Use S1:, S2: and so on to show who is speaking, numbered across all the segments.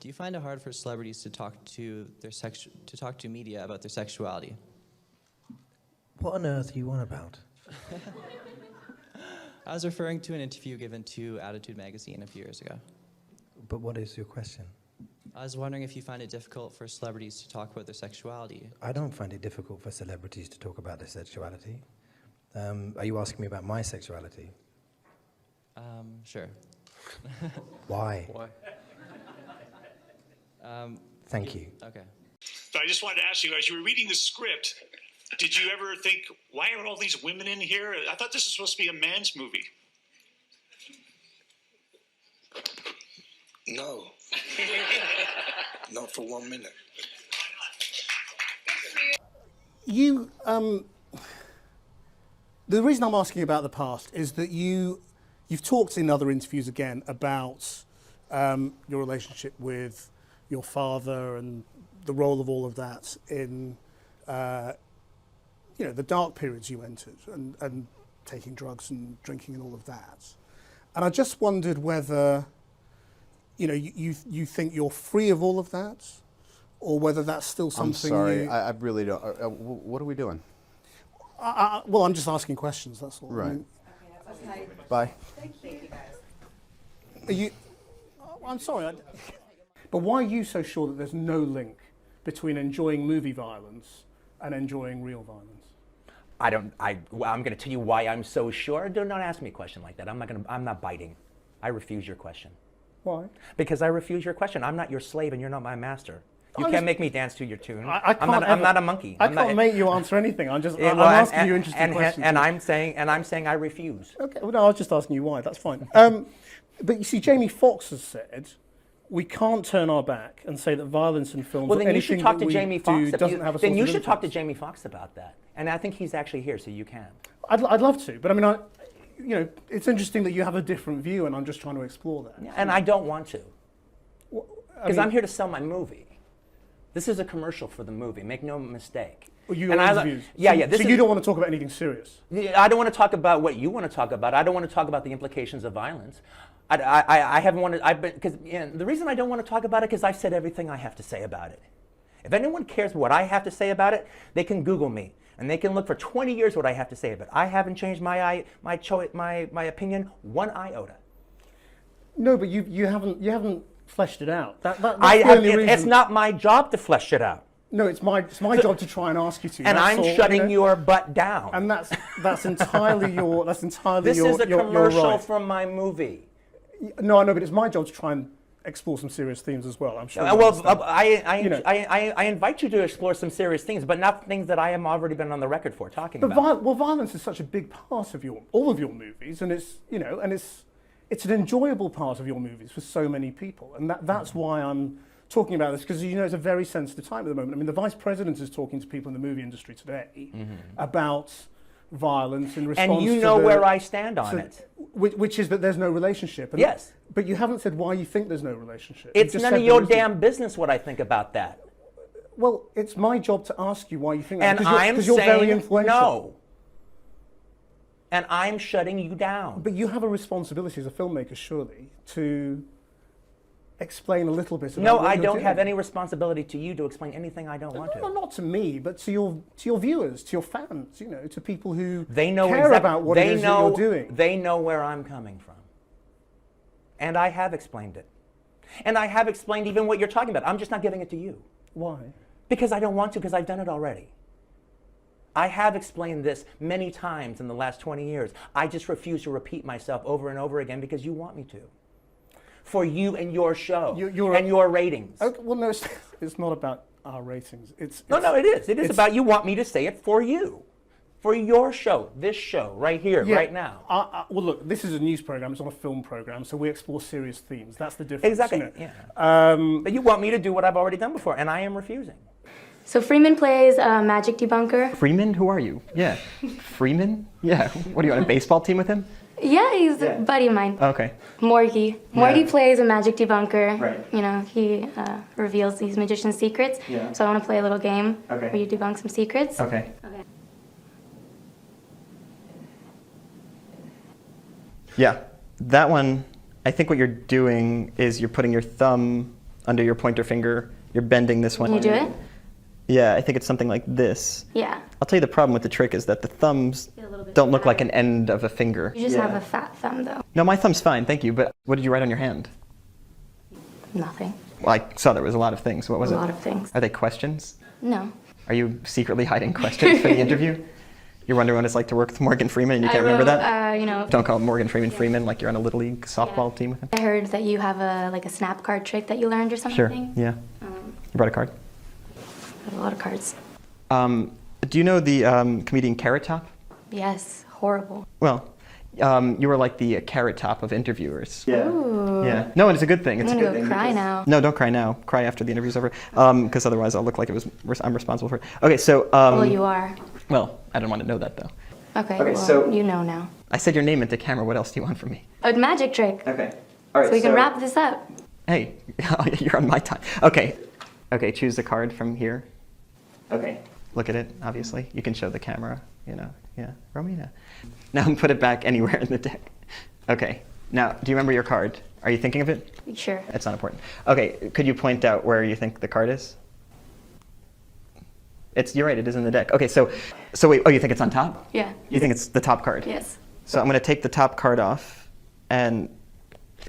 S1: Do you find it hard for celebrities to talk to media about their sexuality?
S2: What on earth are you on about?
S1: I was referring to an interview given to Attitude magazine a few years ago.
S2: But what is your question?
S1: I was wondering if you find it difficult for celebrities to talk about their sexuality.
S2: I don't find it difficult for celebrities to talk about their sexuality. Are you asking me about my sexuality?
S1: Sure.
S2: Why?
S1: Why?
S2: Thank you.
S1: Okay.
S3: But I just wanted to ask you, as you were reading the script, did you ever think, why are all these women in here? I thought this was supposed to be a man's movie.
S4: No. Not for 1 minute.
S5: The reason I'm asking about the past is that you've talked in other interviews again about your relationship with your father and the role of all of that in the dark periods you entered and taking drugs and drinking and all of that. And I just wondered whether you think you're free of all of that, or whether that's still something.
S6: I'm sorry, I really don't. What are we doing?
S5: Well, I'm just asking questions. That's all.
S6: Right.
S5: I mean,
S7: Okay.
S6: Bye.
S7: Thank you, guys.
S5: are you? I'm sorry. But why are you so sure that there's no link between enjoying movie violence and enjoying real violence?
S8: I'm going to tell you why I'm so sure. Do not ask me a question like that. I'm not biting. I refuse your question.
S5: Why?
S8: Because I refuse your question. I'm not your slave and you're not my master. You
S5: I'm
S8: can't
S5: just-
S8: make me dance to your tune.
S5: I'm
S8: not a monkey.
S5: I can't make you answer anything. I'm asking you interesting questions.
S8: And I'm saying I refuse.
S5: Okay. Well, no, I was just asking you why. That's fine. But you see, Jamie Foxx has said we can't turn our back and say that violence in films
S8: Well,
S5: or
S8: then you should
S5: anything
S8: talk
S5: that
S8: to
S5: we
S8: Jamie
S5: do
S8: Foxx.
S5: doesn't have a
S8: Then
S5: source
S8: you
S5: of
S8: should talk to
S5: influence.
S8: Jamie Foxx about that. And I think he's actually here, so you can.
S5: I'd love to, but I mean, it's interesting that you have a different view, and I'm just trying to explore that.
S8: Yeah, and I don't want to.
S5: Well,
S8: Because I'm here to sell my movie. This is a commercial for the movie. Make no mistake.
S5: Well, you
S8: And
S5: interviews.
S8: Yeah.
S5: So you don't want to talk about anything serious.
S8: I don't want to talk about what you want to talk about. I don't want to talk about the implications of violence. I haven't wanted. Because the reason I don't want to talk about it because I've said everything I have to say about it. If anyone cares what I have to say about it, they can Google me and they can look for 20 years what I have to say about it. I haven't changed my opinion one iota.
S5: No, but you haven't fleshed it out. That's the only reason.
S8: It's not my job to flesh it out.
S5: No, it's my job to try and ask you to.
S8: And
S5: That's
S8: I'm
S5: all,
S8: shutting your butt down.
S5: And that's entirely your. That's entirely
S8: This
S5: your.
S8: is a
S5: your
S8: commercial
S5: right.
S8: from my movie.
S5: No, I know, but it's my job to try and explore some serious themes as well. I'm sure.
S8: I invite you to explore some serious things, but not things that I have already been on the record for talking about.
S5: Well, violence is such a big part of all of your movies, and it's an enjoyable part of your movies for so many people, and that's why I'm talking about this, because it's a very sensitive time at the moment. I mean, the Vice President is talking to people in the movie industry today about violence in response to
S8: and you know where I stand on it.
S5: Which is that there's no relationship.
S8: Yes.
S5: But you haven't said why you think there's no relationship.
S8: It's none of your damn business what I think about that.
S5: Well, it's my job to ask you why you think
S8: And
S5: that.
S8: I'm
S5: Because you're very
S8: saying
S5: influential.
S8: no. And I'm shutting you down.
S5: But you have a responsibility as a filmmaker, surely, to explain a little bit about
S8: No,
S5: what
S8: I
S5: you're
S8: don't
S5: doing.
S8: have any responsibility to you to explain anything I don't want to.
S5: No, not to me, but to your viewers, to your fans, to people who
S8: They know
S5: care about what it is that you're doing.
S8: They know where I'm coming from. And I have explained it. And I have explained even what you're talking about. I'm just not giving it to you.
S5: Why?
S8: Because I don't want to, because I've done it already. I have explained this many times in the last 20 years. I just refuse to repeat myself over and over again because you want me to. For you and your show and your ratings.
S5: Okay, well, no, it's not about our ratings.
S8: No, it is. It is about you want me to say it for you. For your show, this show, right here, right now.
S5: Well, look, this is a news program. It's not a film program, so we explore serious themes. That's the difference.
S8: Exactly. Yeah. But you want me to do what I've already done before, and I am refusing.
S9: So Freeman plays a magic debunker.
S10: Freeman? Who are you? Yeah. Freeman? Yeah. What, are you on a baseball team with him?
S9: Yeah, he's a buddy of mine.
S10: Okay.
S9: Morgie. Morgie plays a magic debunker.
S10: Right.
S9: He reveals these magician's secrets.
S10: Yeah.
S9: So I want to play a little game
S10: Okay.
S9: where you debunk some secrets.
S10: Okay.
S9: Okay.
S10: Yeah. That one, I think what you're doing is you're putting your thumb under your pointer finger. You're bending this one.
S9: Can you do it?
S10: Yeah, I think it's something like this.
S9: Yeah.
S10: I'll tell you the problem with the trick is that the thumbs
S9: Get a little bit
S10: don't look like
S9: fatter.
S10: an end of a finger.
S9: You just have a fat thumb, though.
S10: No, my thumb's fine, thank you. But what did you write on your hand?
S9: Nothing.
S10: Well, I saw there was a lot of things. What was
S9: A
S10: it?
S9: lot of things.
S10: Are they questions?
S9: No.
S10: Are you secretly hiding questions for the interview? You're wondering what it's like to work with Morgan Freeman and you can't remember that?
S9: You know,
S10: Don't call Morgan Freeman like you're on a Little League softball team with him.
S9: I heard that you have a snap card trick that you learned or something.
S10: Sure, yeah. You brought a card?
S9: I have a lot of cards.
S10: Do you know the comedian Carrot Top?
S9: Yes, horrible.
S10: Well, you were like the Carrot Top of interviewers.
S9: Ooh.
S10: Yeah. No, it's a good thing. It's
S9: I'm
S10: a
S9: gonna
S10: good
S9: go
S10: thing.
S9: cry now.
S10: No, don't cry now. Cry after the interview's over, because otherwise I'll look like I'm responsible for it. Okay, so.
S9: Well, you are.
S10: Well, I don't want to know that though.
S9: Okay,
S10: Okay,
S9: well,
S10: so-
S9: you know now.
S10: I said your name into camera. What else do you want from me?
S9: A magic trick.
S10: Okay. All right.
S9: So we can wrap this up.
S10: Hey, you're on my time. Okay. Okay, choose the card from here. Okay. Look at it, obviously. You can show the camera, you know. Yeah, Romina. Now put it back anywhere in the deck. Okay. Now, do you remember your card? Are you thinking of it?
S9: Sure.
S10: It's not important. Okay, could you point out where you think the card is? You're right, it is in the deck. Okay, so wait, oh, you think it's on top?
S9: Yeah.
S10: You think it's the top card?
S9: Yes.
S10: So I'm going to take the top card off, and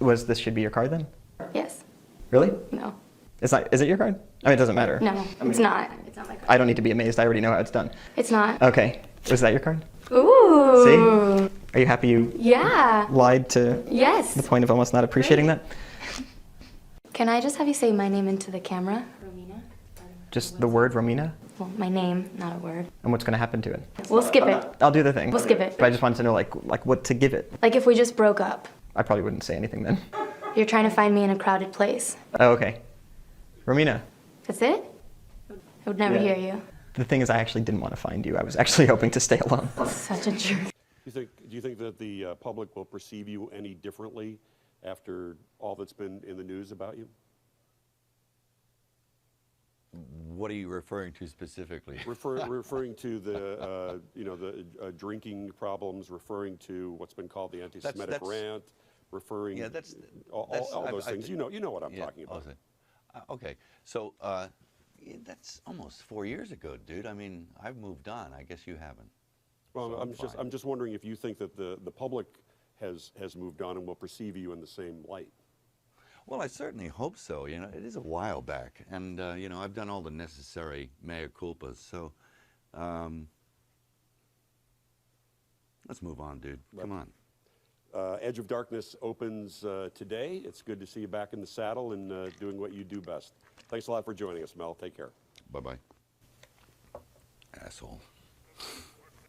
S10: this should be your card then?
S9: Yes.
S10: Really?
S9: No.
S10: Is it your card? I mean, it doesn't matter.
S9: No, it's not. It's not my card.
S10: I don't need to be amazed. I already know how it's done.
S9: It's not.
S10: Okay. Was that your card?
S9: Ooh.
S10: See? Are you happy you
S9: Yeah.
S10: lied to
S9: Yes.
S10: the point of almost not appreciating that?
S9: Can I just have you say my name into the camera? Romina.
S10: Just the word Romina?
S9: Well, my name, not a word.
S10: And what's going to happen to it?
S9: We'll skip it.
S10: I'll do the thing.
S9: We'll skip it.
S10: But I just wanted to know, like what to give it.
S9: Like if we just broke up.
S10: I probably wouldn't say anything then.
S9: You're trying to find me in a crowded place.
S10: Oh, okay. Romina,
S9: That's it? I would never
S10: Yeah.
S9: hear you.
S10: the thing is I actually didn't want to find you. I was actually hoping to stay alone.
S9: Such a jerk.
S4: Do you think that the public will perceive you any differently after all that's been in the news about you?
S11: What are you referring to specifically?
S4: Referring to the the drinking problems, referring to what's been called the anti-Semitic rant, referring all those things. You know what I'm talking about.
S11: Okay, so that's almost 4 years ago, dude. I mean, I've moved on. I guess you haven't.
S4: Well,
S11: So
S4: I'm just wondering if you think that the public has moved on and will perceive you in the same light.
S11: Well, I certainly hope so. You know, it is a while back, and you know, I've done all the necessary mea culpas. So let's move on, dude. Come on.
S4: Edge of Darkness opens today. It's good to see you back in the saddle and doing what you do best. Thanks a lot for joining us, Mel. Take care.
S11: Bye-bye. Asshole.